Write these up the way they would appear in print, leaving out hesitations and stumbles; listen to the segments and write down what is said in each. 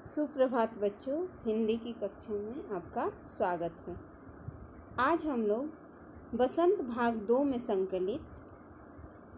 सुप्रभात बच्चों, हिंदी की कक्षा में आपका स्वागत है। आज हम लोग बसंत भाग 2 में संकलित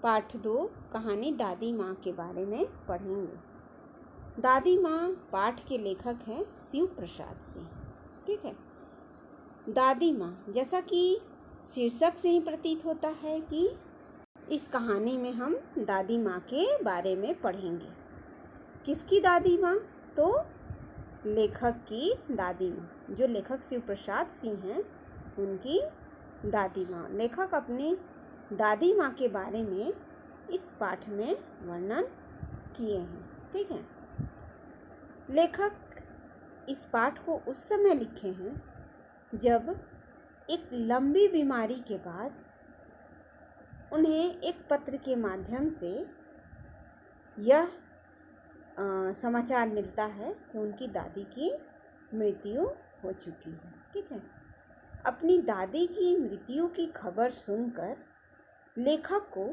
पाठ 2 कहानी दादी माँ के बारे में पढ़ेंगे। दादी माँ पाठ के लेखक हैं शिव प्रसाद सिंह। ठीक है। दादी माँ, जैसा कि शीर्षक से ही प्रतीत होता है कि इस कहानी में हम दादी माँ के बारे में पढ़ेंगे। किसकी दादी माँ? तो लेखक की दादी माँ, जो लेखक शिव प्रसाद सिंह हैं, उनकी दादी माँ। लेखक अपने दादी माँ के बारे में इस पाठ में वर्णन किए हैं। ठीक है। लेखक इस पाठ को उस समय लिखे हैं जब एक लंबी बीमारी के बाद उन्हें एक पत्र के माध्यम से यह समाचार मिलता है कि उनकी दादी की मृत्यु हो चुकी है। ठीक है। अपनी दादी की मृत्यु की खबर सुनकर लेखक को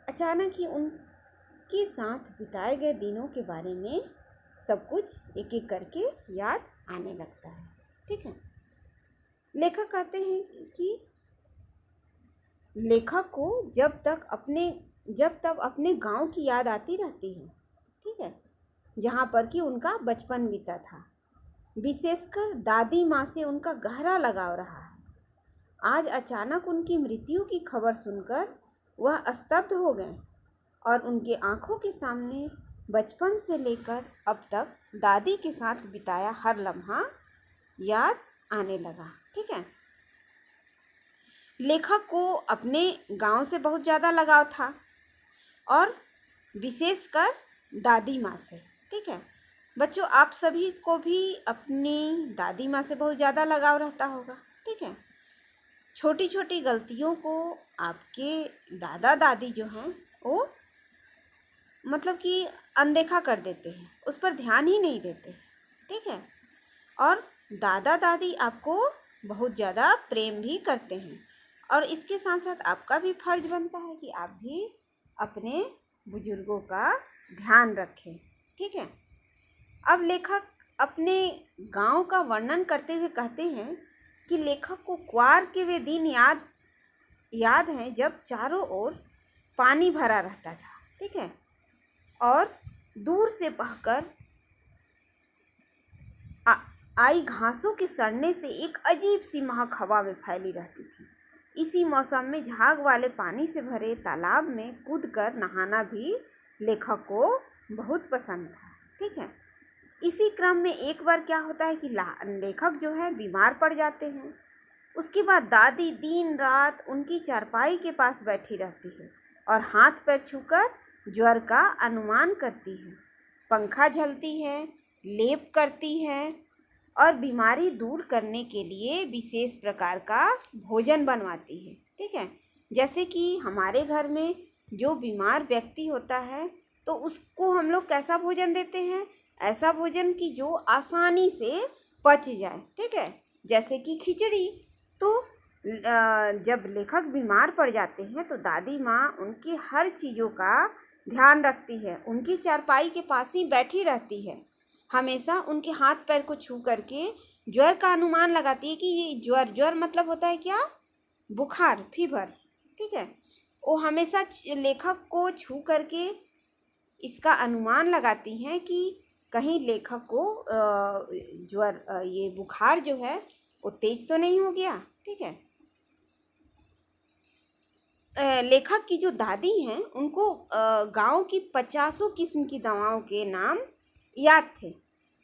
अचानक ही उनके साथ बिताए गए दिनों के बारे में सब कुछ एक एक करके याद आने लगता है। ठीक है। लेखक कहते हैं कि लेखक को जब तक अपने गांव की याद आती रहती है। ठीक है। जहाँ पर कि उनका बचपन बीता था। विशेषकर दादी माँ से उनका गहरा लगाव रहा है। आज अचानक उनकी मृत्यु की खबर सुनकर वह स्तब्ध हो गए और उनके आंखों के सामने बचपन से लेकर अब तक दादी के साथ बिताया हर लम्हा याद आने लगा। ठीक है। लेखक को अपने गांव से बहुत ज़्यादा लगाव था और विशेषकर दादी माँ से। ठीक है। बच्चों, आप सभी को भी अपनी दादी माँ से बहुत ज़्यादा लगाव रहता होगा। ठीक है। छोटी छोटी गलतियों को आपके दादा दादी जो हैं वो मतलब कि अनदेखा कर देते हैं, उस पर ध्यान ही नहीं देते। ठीक है। और दादा दादी आपको बहुत ज़्यादा प्रेम भी करते हैं और इसके साथ साथ आपका भी फर्ज बनता है कि आप भी अपने बुजुर्गों का ध्यान रखें। ठीक है। अब लेखक अपने गांव का वर्णन करते हुए कहते हैं कि लेखक को क्वार के वे दिन याद हैं जब चारों ओर पानी भरा रहता था। ठीक है। और दूर से बहकर आई घासों के सड़ने से एक अजीब सी महक हवा में फैली रहती थी। इसी मौसम में झाग वाले पानी से भरे तालाब में कूदकर नहाना भी लेखक को बहुत पसंद था। ठीक है। इसी क्रम में एक बार क्या होता है कि लेखक जो है बीमार पड़ जाते हैं। उसके बाद दादी दिन रात उनकी चारपाई के पास बैठी रहती है और हाथ पैर छूकर ज्वर का अनुमान करती है, पंखा झलती है, लेप करती है और बीमारी दूर करने के लिए विशेष प्रकार का भोजन बनवाती है। ठीक है। जैसे कि हमारे घर में जो बीमार व्यक्ति होता है तो उसको हम लोग कैसा भोजन देते हैं? ऐसा भोजन कि जो आसानी से पच जाए। ठीक है। जैसे कि खिचड़ी। तो जब लेखक बीमार पड़ जाते हैं तो दादी माँ उनकी हर चीज़ों का ध्यान रखती है, उनकी चारपाई के पास ही बैठी रहती है, हमेशा उनके हाथ पैर को छू करके ज्वर का अनुमान लगाती है कि ये ज्वर मतलब होता है क्या? बुखार, फीवर। ठीक है। वो हमेशा लेखक को छू करके इसका अनुमान लगाती हैं कि कहीं लेखक को ज्वर ये बुखार जो है वो तेज तो नहीं हो गया। ठीक है। लेखक की जो दादी हैं उनको गांव की 50 किस्म की दवाओं के नाम याद थे।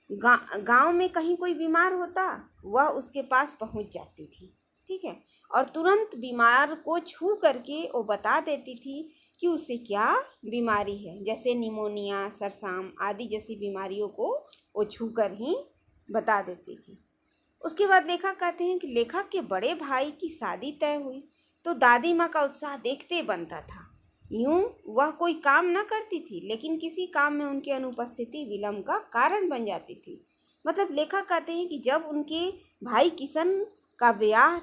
गांव में कहीं कोई बीमार होता वह उसके पास पहुंच जाती थी। ठीक है। और तुरंत बीमार को छू करके वो बता देती थी कि उसे क्या बीमारी है। जैसे निमोनिया, सरसाम आदि जैसी बीमारियों को वो छू कर ही बता देती थी। उसके बाद लेखक कहते हैं कि लेखक के बड़े भाई की शादी तय हुई तो दादी माँ का उत्साह देखते बनता था। यूं वह कोई काम न करती थी लेकिन किसी काम में उनकी अनुपस्थिति विलम्ब का कारण बन जाती थी। मतलब लेखक कहते हैं कि जब उनके भाई किशन का ब्याह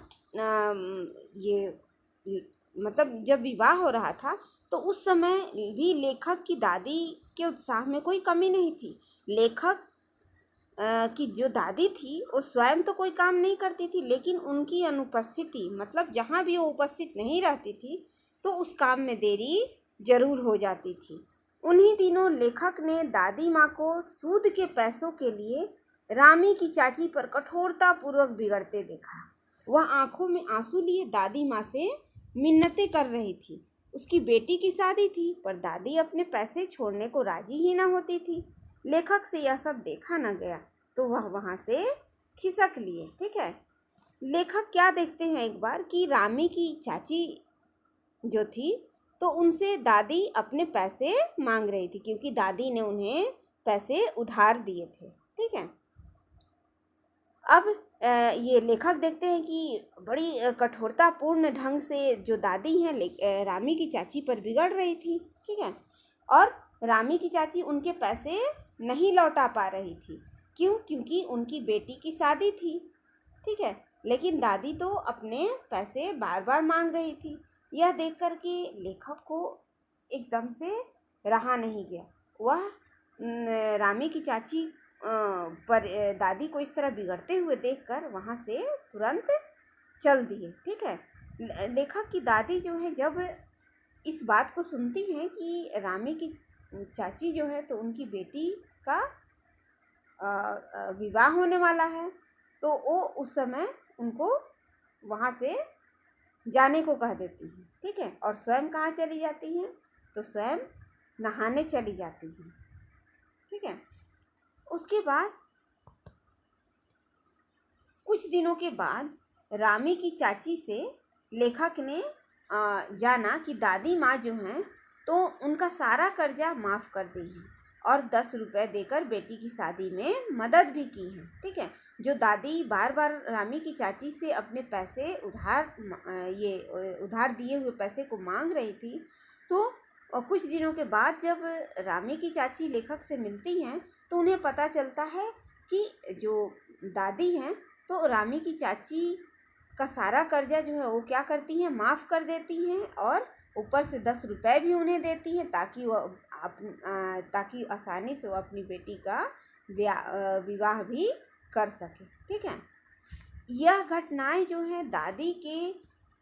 मतलब जब विवाह हो रहा था तो उस समय भी लेखक की दादी के उत्साह में कोई कमी नहीं थी। लेखक कि जो दादी थी वो स्वयं तो कोई काम नहीं करती थी, लेकिन उनकी अनुपस्थिति, मतलब जहाँ भी वो उपस्थित नहीं रहती थी तो उस काम में देरी जरूर हो जाती थी। उन्हीं दिनों लेखक ने दादी माँ को सूद के पैसों के लिए रामी की चाची पर कठोरता पूर्वक बिगड़ते देखा। वह आंखों में आंसू लिए दादी माँ से मिन्नतें कर रही थी। उसकी बेटी की शादी थी, पर दादी अपने पैसे छोड़ने को राजी ही ना होती थी। लेखक से यह सब देखा न गया तो वह वहाँ से खिसक लिए। ठीक है, लेखक क्या देखते हैं एक बार कि रामी की चाची जो थी तो उनसे दादी अपने पैसे मांग रही थी, क्योंकि दादी ने उन्हें पैसे उधार दिए थे। ठीक है, अब ये लेखक देखते हैं कि बड़ी कठोरतापूर्ण ढंग से जो दादी हैं रामी की चाची पर बिगड़ रही थी। ठीक है, और रामी की चाची उनके पैसे नहीं लौटा पा रही थी। क्यों? क्योंकि उनकी बेटी की शादी थी। ठीक है, लेकिन दादी तो अपने पैसे बार बार मांग रही थी। यह देख कर के लेखक को एकदम से रहा नहीं गया। वह रामी की चाची पर दादी को इस तरह बिगड़ते हुए देखकर वहाँ से तुरंत चल दिए। ठीक है, लेखक की दादी जो है जब इस बात को सुनती हैं कि रामी की चाची जो है तो उनकी बेटी का विवाह होने वाला है, तो वो उस समय उनको वहाँ से जाने को कह देती हैं। ठीक है, और स्वयं कहाँ चली जाती हैं? तो स्वयं नहाने चली जाती हैं। ठीक है, उसके बाद कुछ दिनों के बाद रामी की चाची से लेखक ने जाना कि दादी माँ जो हैं तो उनका सारा कर्जा माफ़ कर दी है और 10 रुपये देकर बेटी की शादी में मदद भी की है। ठीक है, जो दादी बार बार रामी की चाची से अपने पैसे उधार दिए हुए पैसे को मांग रही थी, तो कुछ दिनों के बाद जब रामी की चाची लेखक से मिलती हैं तो उन्हें पता चलता है कि जो दादी हैं तो रामी की चाची का सारा कर्जा जो है वो क्या करती हैं, माफ़ कर देती हैं और ऊपर से 10 रुपये भी उन्हें देती हैं ताकि आसानी से वो अपनी बेटी का विवाह भी कर सके। ठीक है, यह घटनाएं जो है दादी के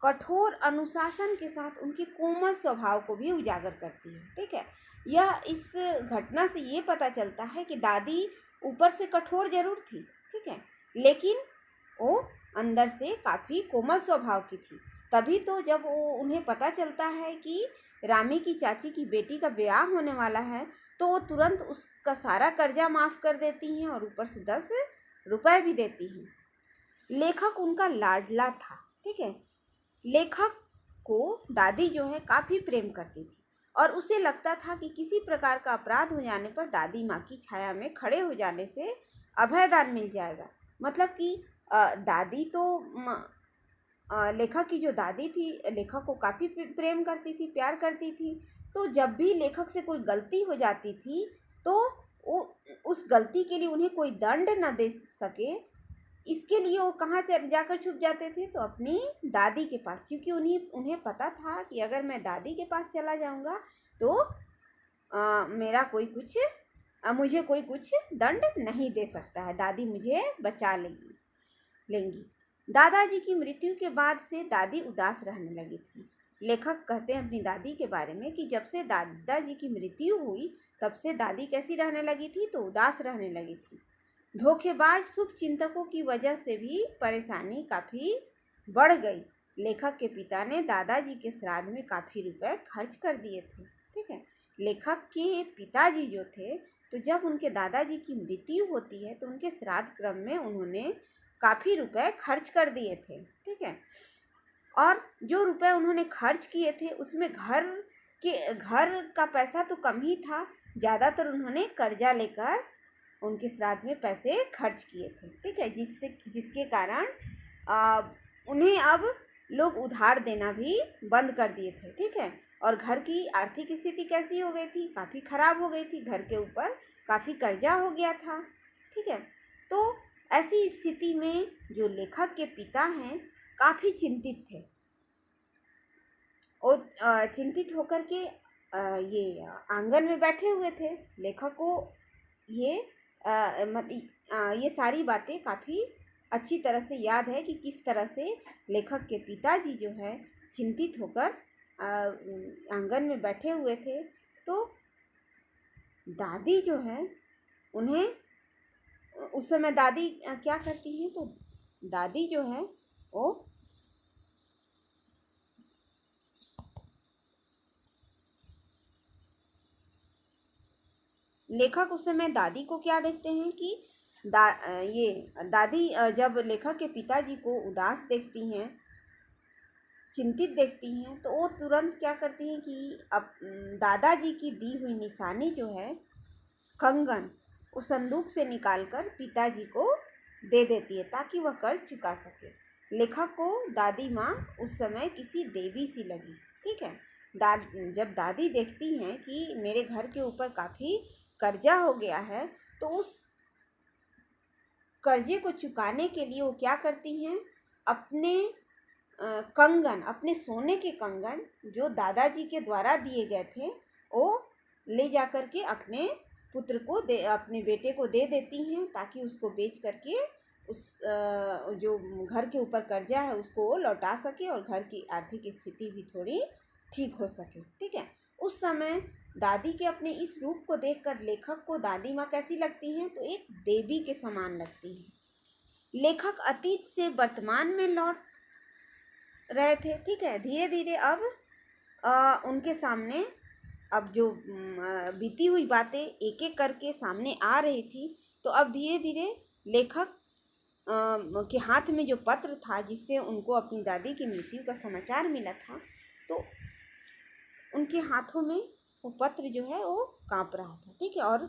कठोर अनुशासन के साथ उनके कोमल स्वभाव को भी उजागर करती है। ठीक है, यह इस घटना से ये पता चलता है कि दादी ऊपर से कठोर जरूर थी, ठीक है, लेकिन वो अंदर से काफ़ी कोमल स्वभाव की थी। तभी तो जब वो उन्हें पता चलता है कि रामी की चाची की बेटी का ब्याह होने वाला है तो वो तुरंत उसका सारा कर्जा माफ़ कर देती हैं और ऊपर से 10 रुपये भी देती हैं। लेखक उनका लाडला था। ठीक है, लेखक को दादी जो है काफ़ी प्रेम करती थी और उसे लगता था कि किसी प्रकार का अपराध हो जाने पर दादी माँ की छाया में खड़े हो जाने से अभयदान मिल जाएगा। मतलब कि दादी तो लेखक की जो दादी थी लेखक को काफ़ी प्रेम करती थी, प्यार करती थी। तो जब भी लेखक से कोई गलती हो जाती थी तो वो उस गलती के लिए उन्हें कोई दंड न दे सके, इसके लिए वो कहाँ जाकर छुप जाते थे? तो अपनी दादी के पास, क्योंकि उन्हें पता था कि अगर मैं दादी के पास चला जाऊँगा तो मुझे कोई कुछ दंड नहीं दे सकता है, दादी मुझे बचा लेंगी। दादाजी की मृत्यु के बाद से दादी उदास रहने लगी थी। लेखक कहते हैं अपनी दादी के बारे में कि जब से दादाजी की मृत्यु हुई तब से दादी कैसी रहने लगी थी? तो उदास रहने लगी थी। धोखेबाज शुभ चिंतकों की वजह से भी परेशानी काफ़ी बढ़ गई। लेखक के पिता ने दादाजी के श्राद्ध में काफ़ी रुपए खर्च कर दिए थे। ठीक है, लेखक के पिताजी जो थे तो जब उनके दादाजी की मृत्यु होती है तो उनके श्राद्ध क्रम में उन्होंने काफ़ी रुपए खर्च कर दिए थे। ठीक है, और जो रुपए उन्होंने खर्च किए थे उसमें घर का पैसा तो कम ही था, ज़्यादातर उन्होंने कर्जा लेकर उनके श्राद्ध में पैसे खर्च किए थे। ठीक है, जिसके कारण उन्हें अब लोग उधार देना भी बंद कर दिए थे। ठीक है, और घर की आर्थिक स्थिति कैसी हो गई थी? काफ़ी ख़राब हो गई थी, घर के ऊपर काफ़ी कर्जा हो गया था। ठीक है, तो ऐसी स्थिति में जो लेखक के पिता हैं काफ़ी चिंतित थे और चिंतित होकर के ये आंगन में बैठे हुए थे। लेखक को ये ये सारी बातें काफ़ी अच्छी तरह से याद है कि किस तरह से लेखक के पिताजी जो है चिंतित होकर आंगन में बैठे हुए थे। तो दादी जो है उन्हें उस समय दादी क्या करती हैं, तो दादी जो है वो लेखक उस समय दादी को क्या देखते हैं कि ये दादी जब लेखक के पिताजी को उदास देखती हैं, चिंतित देखती हैं, तो वो तुरंत क्या करती हैं कि अब दादाजी की दी हुई निशानी जो है कंगन, उस संदूक से निकालकर पिताजी को दे देती है ताकि वह कर्ज चुका सके। लेखक को दादी माँ उस समय किसी देवी सी लगी। ठीक है, जब दादी देखती हैं कि मेरे घर के ऊपर काफ़ी कर्जा हो गया है, तो उस कर्जे को चुकाने के लिए वो क्या करती हैं, अपने कंगन, अपने सोने के कंगन जो दादाजी के द्वारा दिए गए थे, वो ले जा कर के अपने पुत्र को अपने बेटे को दे देती हैं ताकि उसको बेच करके उस जो घर के ऊपर कर्जा है उसको वो लौटा सके और घर की आर्थिक स्थिति भी थोड़ी ठीक हो सके। ठीक है, उस समय दादी के अपने इस रूप को देखकर लेखक को दादी माँ कैसी लगती हैं, तो एक देवी के समान लगती हैं। लेखक अतीत से वर्तमान में लौट रहे थे। ठीक है, धीरे धीरे अब उनके सामने अब जो बीती हुई बातें एक एक करके सामने आ रही थी। तो अब धीरे धीरे लेखक के हाथ में जो पत्र था जिससे उनको अपनी दादी की मृत्यु का समाचार मिला था, तो उनके हाथों में वो पत्र जो है वो कांप रहा था। ठीक है, और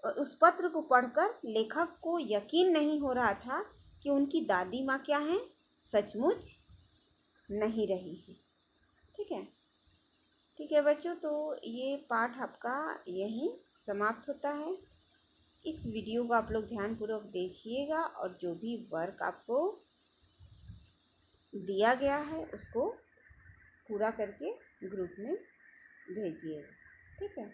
उस पत्र को पढ़कर लेखक को यकीन नहीं हो रहा था कि उनकी दादी माँ क्या है, सचमुच नहीं रही है। ठीक है, ठीक है बच्चों, तो ये पाठ आपका यहीं समाप्त होता है। इस वीडियो को आप लोग ध्यानपूर्वक देखिएगा और जो भी वर्क आपको दिया गया है उसको पूरा करके ग्रुप में भेजिएगा। ठीक है।